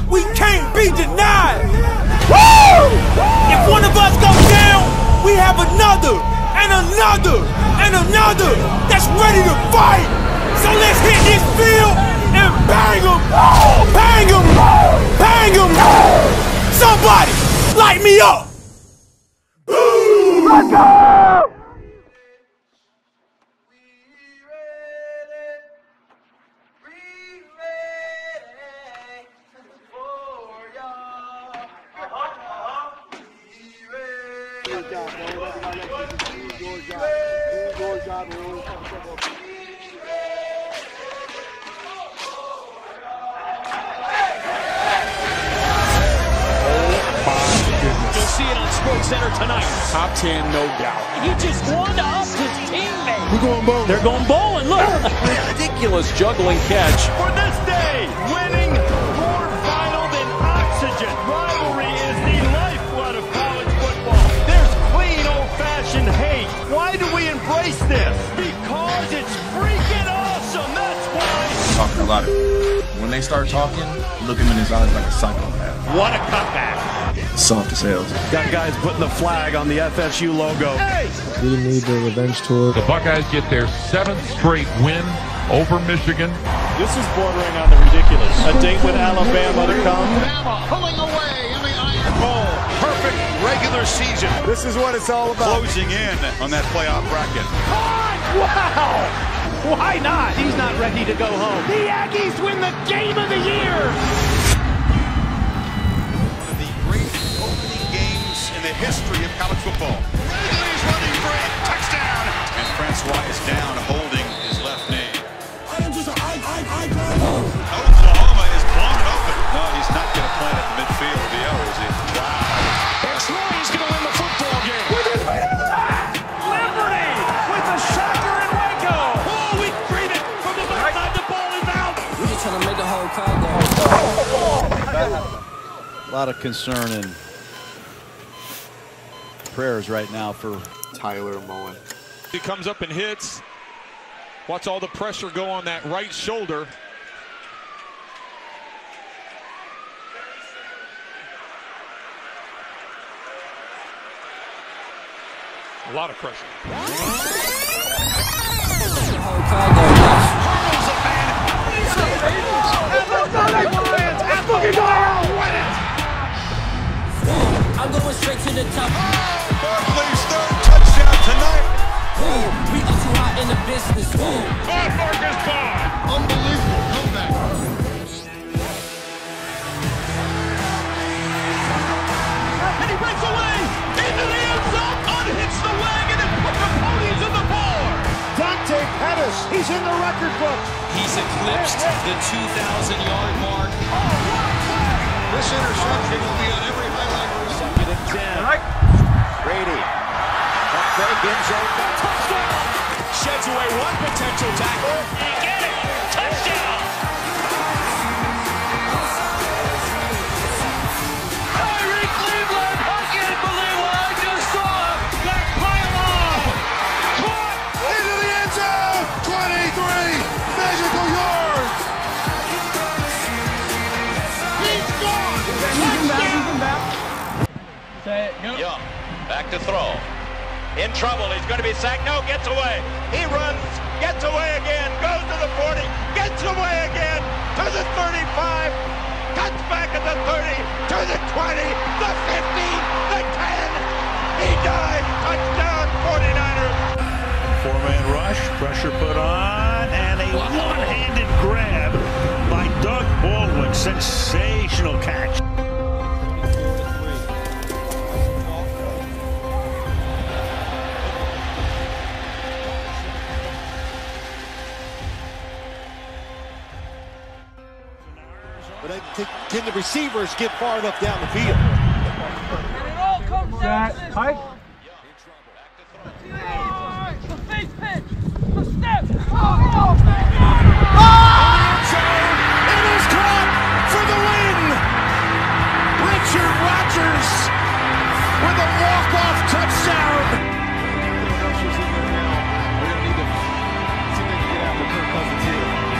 We can't be denied. Woo! If one of us goes down, we have another, and another, and another that's ready to fight. So let's hit this field and bang them, bang them, bang them. Somebody light me up. Let's go! Center tonight. Top 10, no doubt. He just won up his teammate. We're going bowling. They're going bowling. Look. Ridiculous juggling catch. For this day, winning more vital than oxygen. Rivalry is the lifeblood of college football. There's clean, old-fashioned hate. Why do we embrace this? Because it's freaking awesome. That's why. Talking a lot of. When they start talking, look him in his eyes like a psychopath. What a cutback. Soft as hell. Got guys putting the flag on the FSU logo. Hey! We need the revenge tour. The Buckeyes get their 7th straight win over Michigan. This is bordering on the ridiculous. A date with Alabama to come. Alabama pulling away in the Iron Bowl. Perfect regular season. This is what it's all about. Closing in on that playoff bracket. Wow! Why not? He's not ready to go home. The Aggies win the game of the year. In the history of college football. He's running for a touchdown. And Francois is down holding his left knee. Oklahoma is blown open. No, he's not going to plant it in midfield. Is he? Wow. It's Roy's going to win the football game. Liberty with a shocker in Waco. Oh, we scream it from the backside. The ball is out. We're just trying to make the whole crowd go. A lot of concern and prayers right now for Tyler Moen. He comes up and hits. Watch all the pressure go on that right shoulder. A lot of pressure. I'm going straight to the top. Barkley's 3rd touchdown tonight. We are too hot in the business. Marcus Bond. Unbelievable comeback. And he breaks away into the end zone, unhits the wagon, and puts the ponies in the board. Dante Pettis, he's in the record book. He's eclipsed the 2,000-yard mark. This interception will be on every highlight. 2nd and 10. Brady. Up fake, end zone, touchdown. Sheds away one potential tackle. And get it. Touchdown. Tyreek Cleveland. I can't believe what I just saw. That pile on. Caught into the end zone. 23 magical yards. He's gone. Young, back to throw. In trouble, he's going to be sacked. No, gets away. He runs, gets away again, goes to the 40, gets away again, to the 35, cuts back at the 30, to the 20, the 15, the 10. He dives, touchdown, 49ers. 4-man rush, pressure put on, and a one-handed grab by Doug Baldwin. Sensational catch. But can the receivers get far enough down the field? And it all comes down to this. The face pitch. The step. It is caught for the win. Richard Rodgers with a walk-off touchdown. He's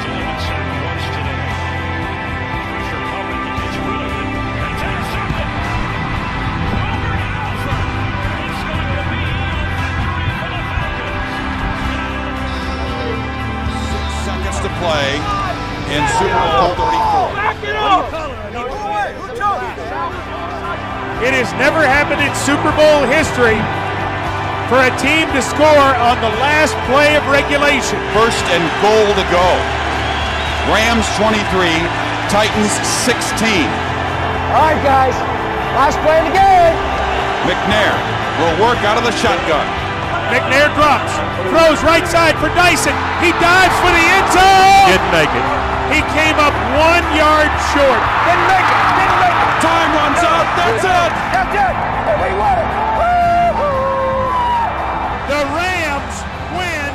only been sacked once today. Pressure covered. It has never happened in Super Bowl history for a team to score on the last play of regulation. First and goal to go. Rams 23, Titans 16. All right, guys, last play of the game. McNair will work out of the shotgun. McNair drops, throws right side for Dyson. He dives for the end zone. Didn't make it. He came up 1 yard short. Didn't make it. Didn't make it. Time runs out. That's it. That's it. We won it. The Rams win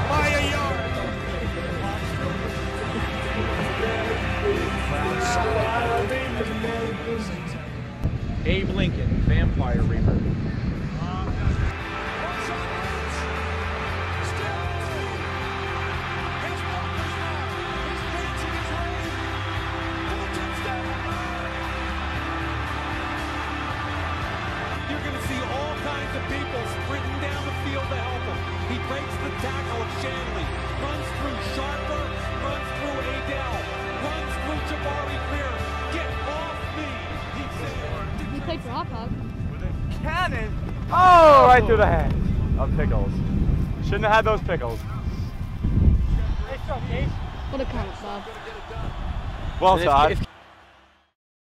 by a yard. Abe Lincoln, Vampire Reaper. You're going to see all kinds of people sprinting down the field to help him. He breaks the tackle of Shanley, runs through Sharper, runs through Adele, runs through Jabari Greer. Get off me, he said. You played for Hot Dog. With a cannon. Oh, right through the head of Pickles. Shouldn't have had those pickles. What a comment, Bob. Well, Todd.